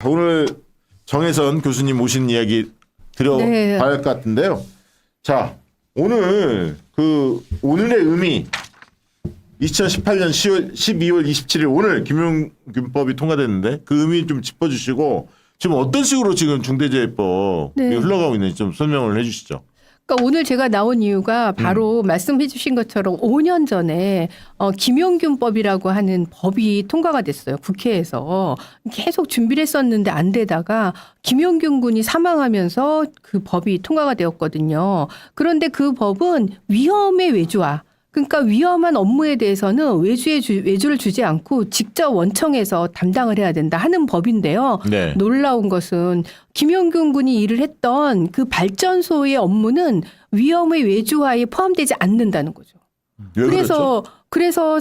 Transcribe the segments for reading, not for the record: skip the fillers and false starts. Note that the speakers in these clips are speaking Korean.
오늘 정혜선 교수님 오신 이야기 들어봐야 할 것 같은데요. 자, 오늘의 의미 2018년 12월 27일 오늘 김용균법이 통과됐는데 그 의미 좀 짚어주시고 지금 어떤 식으로 지금 중대재해법 흘러가고 있는지 좀 설명을 해주시죠. 그러니까 오늘 제가 나온 이유가 바로 말씀해 주신 것처럼 5년 전에 김용균법이라고 하는 법이 통과가 됐어요. 국회에서. 계속 준비를 했었는데 안 되다가 김용균 군이 사망하면서 그 법이 통과가 되었거든요. 그런데 그 법은 위험의 외주화. 그러니까 위험한 업무에 대해서는 외주를 주지 않고 직접 원청에서 담당을 해야 된다 하는 법인데요. 네. 놀라운 것은 김용균 군이 일을 했던 그 발전소의 업무는 위험의 외주화에 포함되지 않는다는 거죠. 그래서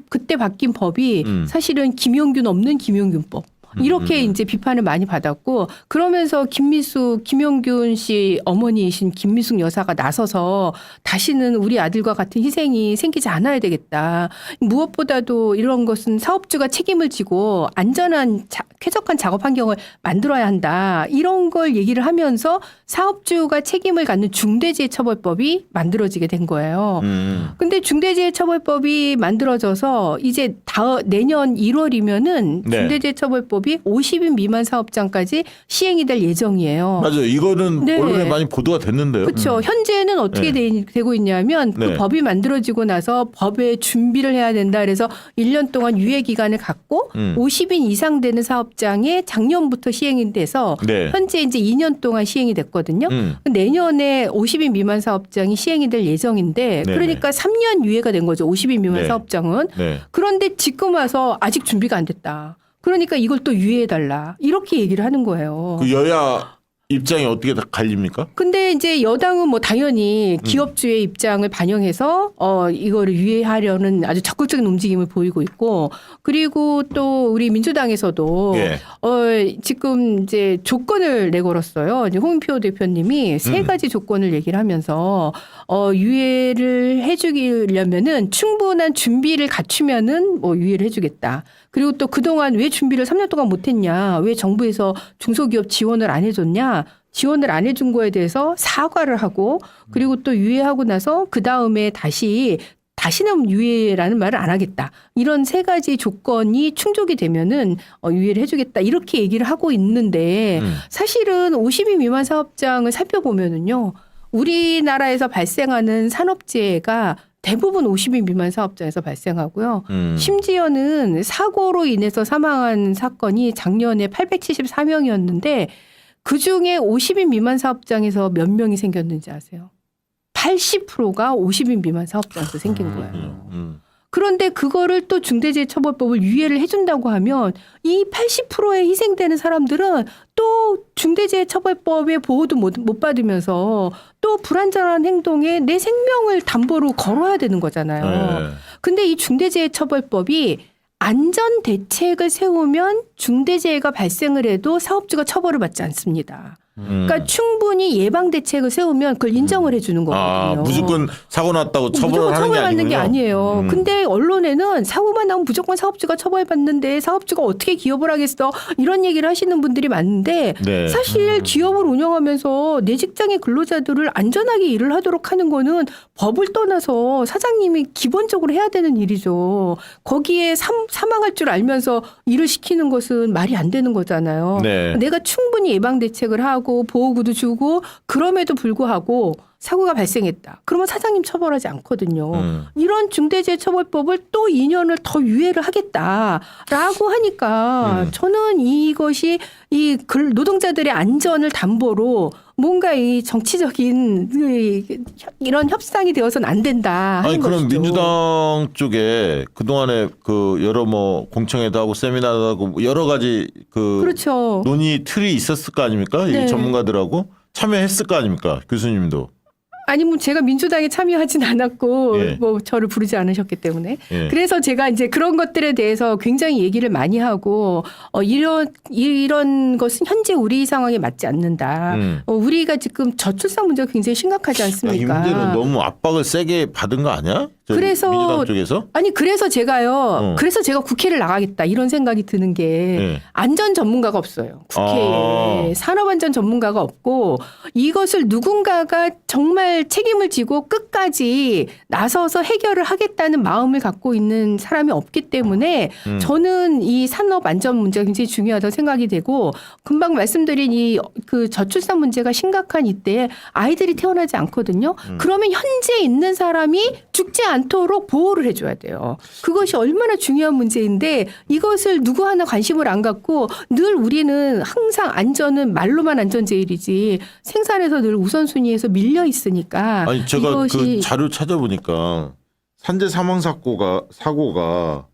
그때 바뀐 법이 사실은 김용균 없는 김용균법. 이렇게 이제 비판을 많이 받았고 그러면서 김용균 씨 어머니이신 김미숙 여사가 나서서 다시는 우리 아들과 같은 희생이 생기지 않아야 되겠다. 무엇보다도 이런 것은 사업주가 책임을 지고 안전한 쾌적한 작업 환경을 만들어야 한다. 이런 걸 얘기를 하면서 사업주가 책임을 갖는 중대재해처벌법이 만들어지게 된 거예요. 근데 중대재해처벌법이 만들어져서 이제 내년 1월이면은 중대재해처벌법이 50인 미만 사업장까지 시행이 될 예정이에요. 맞아요. 이거는 언론에 많이 보도가 됐는데요. 그렇죠. 현재는 어떻게 되고 있냐면 그 법이 만들어지고 나서 법에 준비를 해야 된다. 그래서 1년 동안 유예 기간을 갖고 50인 이상 되는 사업장에 작년부터 시행이 돼서 현재 이제 2년 동안 시행이 됐거든요. 내년에 50인 미만 사업장이 시행이 될 예정인데 그러니까 3년 유예가 된 거죠. 50인 미만 사업장은. 그런데 지금 와서 아직 준비가 안 됐다. 그러니까 이걸 또 유예해달라. 이렇게 얘기를 하는 거예요. 그 여야 입장이 어떻게 다 갈립니까? 근데 이제 여당은 뭐 당연히 기업주의 입장을 반영해서 이거를 유예하려는 아주 적극적인 움직임을 보이고 있고 그리고 또 우리 민주당에서도 지금 이제 조건을 내걸었어요. 이제 홍준표 대표님이 세 가지 조건을 얘기를 하면서 유예를 해주려면은 충분한 준비를 갖추면은 뭐 유예를 해주겠다. 그리고 또 그동안 왜 준비를 3년 동안 못했냐? 왜 정부에서 중소기업 지원을 안 해줬냐? 지원을 안 해준 거에 대해서 사과를 하고 그리고 또 유예하고 나서 그다음에 다시는 유예라는 말을 안 하겠다. 이런 세 가지 조건이 충족이 되면은 유예를 해주겠다. 이렇게 얘기를 하고 있는데 사실은 50인 미만 사업장을 살펴보면은요. 우리나라에서 발생하는 산업재해가 대부분 50인 미만 사업장에서 발생하고요. 심지어는 사고로 인해서 사망한 사건이 작년에 874명이었는데 그중에 50인 미만 사업장에서 몇 명이 생겼는지 아세요? 80%가 50인 미만 사업장에서 생긴 거예요. 그런데 그거를 또 중대재해처벌법을 유예를 해준다고 하면 이 80%에 희생되는 사람들은 또 중대재해처벌법의 보호도 못 받으면서 또 불안전한 행동에 내 생명을 담보로 걸어야 되는 거잖아요. 근데 이 중대재해처벌법이 안전 대책을 세우면 중대재해가 발생을 해도 사업주가 처벌을 받지 않습니다. 그러니까 충분히 예방 대책을 세우면 그걸 인정을 해주는 거거든요. 무조건 사고 났다고 처벌하는 게 아니에요. 근데 언론에는 사고만 나면 무조건 사업주가 처벌받는데 사업주가 어떻게 기업을 하겠어? 이런 얘기를 하시는 분들이 많은데 사실 기업을 운영하면서 내 직장의 근로자들을 안전하게 일을 하도록 하는 거는 법을 떠나서 사장님이 기본적으로 해야 되는 일이죠. 거기에 사망할 줄 알면서 일을 시키는 것은 말이 안 되는 거잖아요. 내가 충분히 예방 대책을 하고 보호구도 주고 그럼에도 불구하고 사고가 발생했다. 그러면 사장님 처벌하지 않거든요. 이런 중대재해처벌법을 또 2년을 더 유예를 하겠다라고 하니까 저는 이것이 이 노동자들의 안전을 담보로 뭔가 이 정치적인 이런 협상이 되어서는 안 된다 하는 그럼 것이죠. 민주당 쪽에 그동안에 그 여러 뭐 공청회도 하고 세미나도 하고 여러 가지 그렇죠. 논의 틀이 있었을 거 아닙니까? 이 전문가들하고 참여했을 거 아닙니까? 교수님도. 아니 뭐 제가 민주당에 참여하진 않았고 뭐 저를 부르지 않으셨기 때문에 그래서 제가 이제 그런 것들에 대해서 굉장히 얘기를 많이 하고 이런 것은 현재 우리 상황에 맞지 않는다. 우리가 지금 저출산 문제가 굉장히 심각하지 않습니까? 이 문제는 너무 압박을 세게 받은 거 아니야? 그래서 민주당 쪽에서 아니 그래서 제가요. 그래서 제가 국회를 나가겠다 이런 생각이 드는 게 네. 안전 전문가가 없어요. 국회에 산업안전 전문가가 없고 이것을 누군가가 정말 책임을 지고 끝까지 나서서 해결을 하겠다는 마음을 갖고 있는 사람이 없기 때문에 저는 이 산업안전 문제가 굉장히 중요하다고 생각이 되고 금방 말씀드린 이 그 저출산 문제가 심각한 이때에 아이들이 태어나지 않거든요. 그러면 현재 있는 사람이 죽지 않도록 보호를 해줘야 돼요. 그것이 얼마나 중요한 문제인데 이것을 누구 하나 관심을 안 갖고 늘 우리는 항상 안전은 말로만 안전제일이지 생산에서 늘 우선순위에서 밀려 있으니까. 아니 제가 이것이 그 자료 찾아보니까 산재 사망 사고가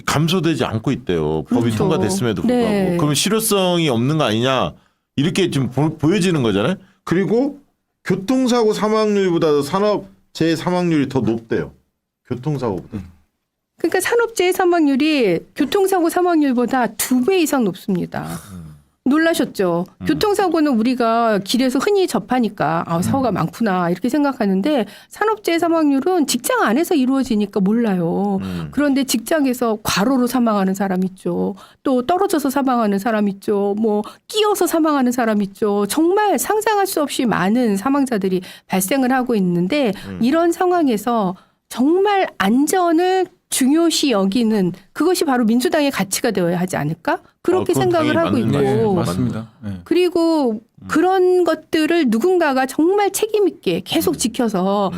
감소되지 않고 있대요. 법이 그렇죠. 통과됐음에도 불구하고. 네. 그러면 실효성이 없는 거 아니냐 이렇게 지금 보여지는 거잖아요. 그리고 교통사고 사망률보다 산업재해 사망률이 더 높대요. 교통사고보다. 그러니까 산업재해 사망률이 교통사고 사망률보다 2배 이상 높습니다. 놀라셨죠? 교통사고는 우리가 길에서 흔히 접하니까 사고가 많구나 이렇게 생각하는데 산업재해 사망률은 직장 안에서 이루어지니까 몰라요. 그런데 직장에서 과로로 사망하는 사람 있죠. 또 떨어져서 사망하는 사람 있죠. 뭐 끼어서 사망하는 사람 있죠. 정말 상상할 수 없이 많은 사망자들이 발생을 하고 있는데 이런 상황에서 정말 안전을 중요시 여기는 그것이 바로 민주당의 가치가 되어야 하지 않을까? 그렇게 그건 생각을 하고 당연히 맞는 있고 맞습니다. 네. 그리고 그런 것들을 누군가가 정말 책임 있게 계속 지켜서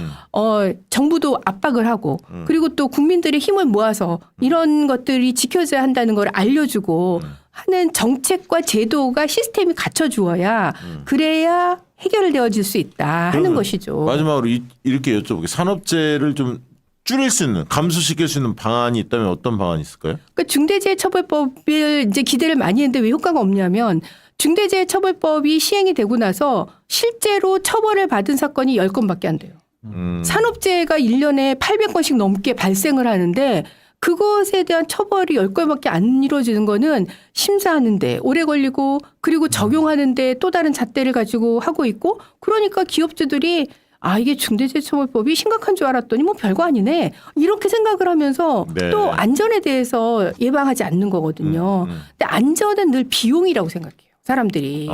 정부도 압박을 하고 그리고 또 국민들의 힘을 모아서 이런 것들이 지켜져야 한다는 걸 알려주고 하는 정책과 제도가 시스템이 갖춰주어야 그래야 해결되어질 수 있다 하는 것이죠. 마지막으로 이렇게 여쭤볼게요. 산업재해를 좀 줄일 수 있는 감소시킬 수 있는 방안이 있다면 어떤 방안이 있을까요? 그러니까 중대재해처벌법을 이제 기대를 많이 했는데 왜 효과가 없냐면 중대재해처벌법이 시행이 되고 나서 실제로 처벌을 받은 사건이 10건밖에 안 돼요. 산업재해가 1년에 800건씩 넘게 발생을 하는데 그것에 대한 처벌이 10건밖에 안 이루어지는 거는 심사하는데 오래 걸리고 그리고 적용하는데 또 다른 잣대를 가지고 하고 있고 그러니까 기업주들이 이게 중대재해처벌법이 심각한 줄 알았더니 뭐 별거 아니네. 이렇게 생각을 하면서 네. 또 안전에 대해서 예방하지 않는 거거든요. 근데 안전은 늘 비용이라고 생각해요. 사람들이.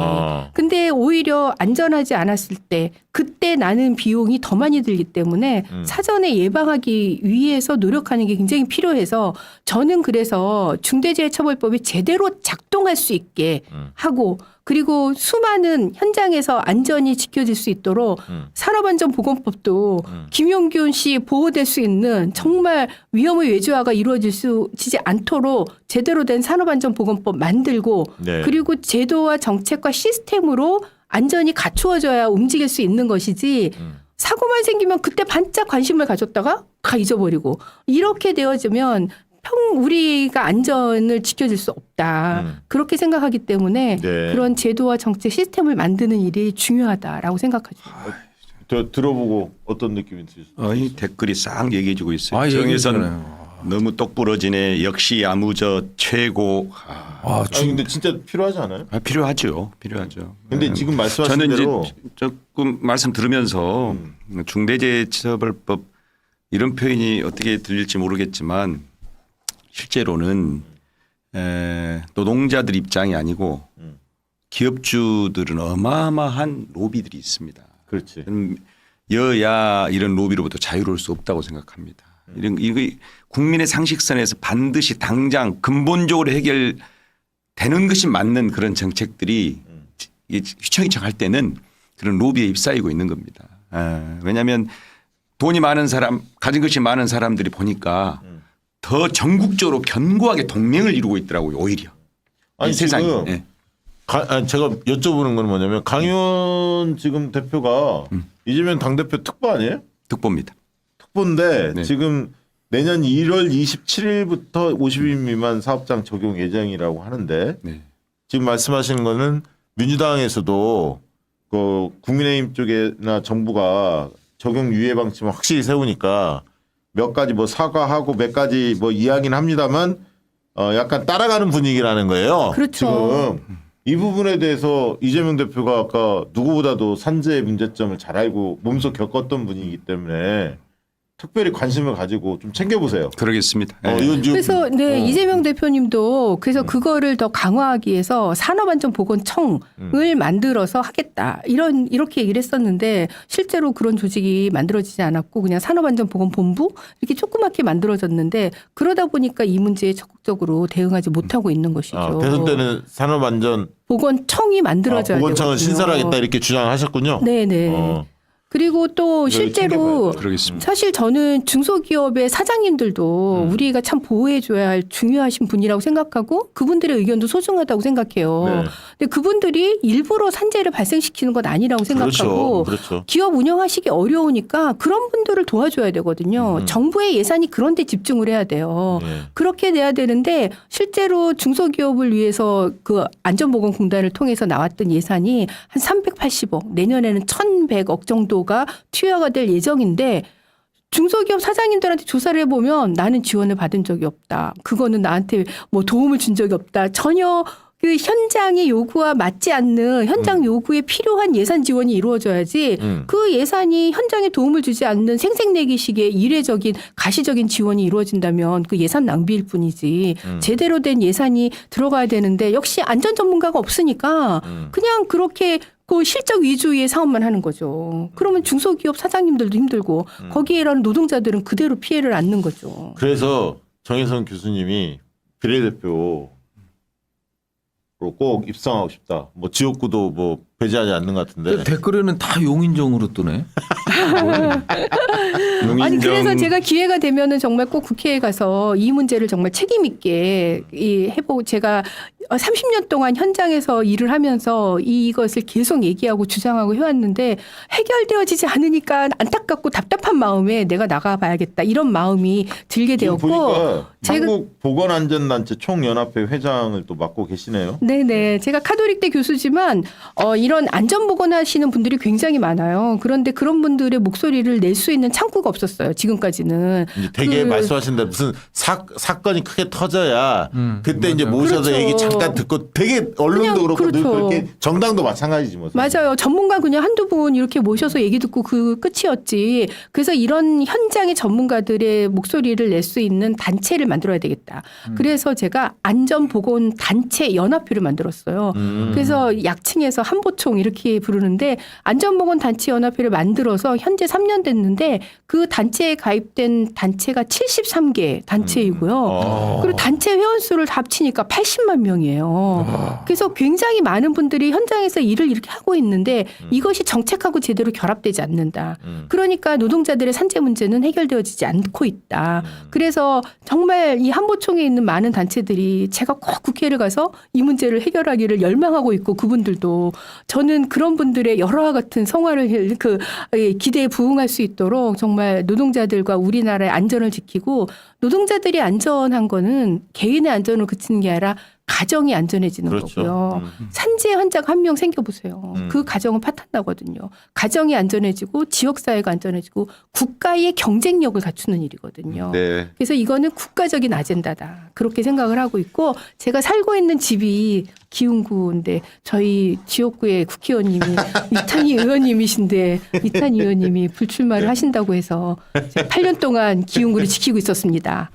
근데 오히려 안전하지 않았을 때 그때 나는 비용이 더 많이 들기 때문에 사전에 예방하기 위해서 노력하는 게 굉장히 필요해서 저는 그래서 중대재해처벌법이 제대로 작동할 수 있게 하고 그리고 수많은 현장에서 안전이 지켜질 수 있도록 산업안전보건법도 김용균 씨 보호될 수 있는 정말 위험의 외주화가 이루어지지 않도록 제대로 된 산업안전보건법 만들고 네. 그리고 제도와 정책과 시스템으로 안전이 갖추어져야 움직일 수 있는 것이지 사고만 생기면 그때 반짝 관심을 가졌다가 다 잊어버리고 이렇게 되어지면 우리가 안전을 지켜줄 수 없다. 그렇게 생각하기 때문에 네. 그런 제도와 정책 시스템을 만드는 일이 중요하다라고 생각하죠. 들어보고 어떤 느낌이 드셨어요? 이 댓글이 싹 얘기해주고 있어요. 아, 정혜선 얘기해주잖아요. 너무 똑부러지네. 역시 야무져 최고. 근데 진짜 필요하지 않아요? 필요하죠. 필요하죠. 근데 지금 말씀하신 저는 대로 이제 조금 말씀 들으면서 중대재해처벌법 이런 표현이 어떻게 들릴지 모르겠지만 실제로는 노동자들 입장이 아니고 기업주들은 어마어마한 로비들이 있습니다. 그렇지. 여야 이런 로비로부터 자유로울 수 없다고 생각합니다. 이거 국민의 상식선에서 반드시 당장 근본적으로 해결되는 것이 맞는 그런 정책들이 휘청휘청할 때는 그런 로비에 휩싸이고 있는 겁니다. 왜냐하면 돈이 많은 사람, 가진 것이 많은 사람들이 보니까 더 전국적으로 견고하게 동맹을 이루고 있더라고요. 오히려. 아니 세상에. 지금 네. 제가 여쭤보는 건 뭐냐면 강효원 지금 대표가 이재명 당대표 특보 아니에요? 특보입니다. 특보인데 네. 지금 내년 1월 27일부터 50인 미만 사업장 적용 예정이라고 하는데 네. 지금 말씀하시는 거는 민주당에서도 그 국민의힘 쪽이나 정부가 적용 유예 방침을 확실히 세우니까 몇 가지 뭐 사과하고 몇 가지 뭐 이야기는 합니다만 약간 따라가는 분위기라는 거예요. 그렇죠. 지금 이 부분에 대해서 이재명 대표가 아까 누구보다도 산재의 문제점을 잘 알고 몸소 겪었던 분이기 때문에 특별히 관심을 가지고 좀 챙겨보세요. 그러겠습니다. 이건 지금 그래서 이재명 대표님도 그래서 그거를 더 강화하기 위해서 산업안전보건청을 만들어서 하겠다 이렇게 얘기를 했었는데 실제로 그런 조직이 만들어지지 않았고 그냥 산업안전보건본부 이렇게 조그맣게 만들어졌는데 그러다 보니까 이 문제에 적극적으로 대응하지 못하고 있는 것이죠. 대선 때는 산업안전 보건청이 만들어져야 되거든요. 보건청을 신설하겠다 이렇게 주장하셨군요. 네네. 그리고 또 실제로 그러겠습니다. 사실 저는 중소기업의 사장님들도 우리가 참 보호해줘야 할 중요하신 분이라고 생각하고 그분들의 의견도 소중하다고 생각해요. 네. 근데 그분들이 일부러 산재를 발생시키는 건 아니라고 생각하고 그렇죠. 기업 운영하시기 어려우니까 그런 분들을 도와줘야 되거든요. 정부의 예산이 그런 데 집중을 해야 돼요. 네. 그렇게 돼야 되는데 실제로 중소기업을 위해서 그 안전보건공단을 통해서 나왔던 예산이 한 380억 내년에는 1,100억 정도가 투여가 될 예정인데 중소기업 사장님들한테 조사를 해보면 나는 지원을 받은 적이 없다. 그거는 나한테 뭐 도움을 준 적이 없다. 전혀 그 현장의 요구와 맞지 않는 현장 요구에 필요한 예산 지원이 이루어져야지 그 예산이 현장에 도움을 주지 않는 생색내기식의 이례적인 가시적인 지원이 이루어진다면 그 예산 낭비일 뿐이지 제대로 된 예산이 들어가야 되는데 역시 안전 전문가가 없으니까 그냥 그렇게 그 실적 위주의 사업만 하는 거죠. 그러면 중소기업 사장님들도 힘들고 거기에 일하는 노동자들은 그대로 피해를 안는 거죠. 그래서 정혜성 교수님이 비례대표 꼭 입성하고 싶다. 뭐 지역구도 뭐 배제하지 않는 것 같은데. 댓글에는 다 용인정으로 뜨네. 아니 그래서 제가 기회가 되면은 정말 꼭 국회에 가서 이 문제를 정말 책임 있게 해보고 제가 30년 동안 현장에서 일을 하면서 이것을 계속 얘기하고 주장하고 해왔는데 해결되어지지 않으니까 안타깝고 답답한 마음에 내가 나가봐야겠다 이런 마음이 들게 되었고 보니까 한국 보건안전단체 총연합회 회장을 또 맡고 계시네요. 네네. 제가 카톨릭대 교수지만 이런 안전보건 하시는 분들이 굉장히 많아요. 그런데 그런 분들의 목소리를 낼 수 있는 창구가 없었어요. 지금까지는. 이제 되게 말씀하신 대로 무슨 사건이 크게 터져야 그때 이제 모셔서 그렇죠. 얘기 잠깐 듣고 되게 언론도 그렇고 그렇죠. 늘 그렇게 정당도 마찬가지지 뭐. 맞아요. 전문가 그냥 한두 분 이렇게 모셔서 얘기 듣고 그 끝이었지. 그래서 이런 현장의 전문가들의 목소리를 낼 수 있는 단체를 만들어야 되겠다. 그래서 제가 안전보건단체 연합회를 만들었어요. 그래서 약칭해서 한보총 이렇게 부르는데 안전보건단체 연합회를 만들어서 현재 3년 됐는데 그 단체에 가입된 단체가 73개 단체이고요. 그리고 단체 회원 수를 다 합치니까 80만 명이에요. 그래서 굉장히 많은 분들이 현장에서 일을 이렇게 하고 있는데 이것이 정책하고 제대로 결합되지 않는다. 그러니까 노동자들의 산재 문제는 해결되어지지 않고 있다. 그래서 정말 이 한보총에 있는 많은 단체들이 제가 꼭 국회를 가서 이 문제를 해결하기를 열망하고 있고 그분들도 저는 그런 분들의 열화와 같은 성화를 그 기대에 부응할 수 있도록 정말 노동자들과 우리나라의 안전을 지키고 노동자들이 안전한 거는 개인의 안전으로 그치는 게 아니라 가정이 안전해지는 그렇죠. 거고요. 산재 환자가 한 명 생겨보세요. 그 가정은 파탄나거든요. 가정이 안전해지고 지역사회가 안전해지고 국가의 경쟁력을 갖추는 일이거든요. 네. 그래서 이거는 국가적인 아젠다다. 그렇게 생각을 하고 있고 제가 살고 있는 집이 기흥구인데 저희 지역구의 국회의원님이 이탄희 의원님이신데 이탄희 의원님이 불출마를 하신다고 해서 제가 8년 동안 기흥구를 지키고 있었습니다.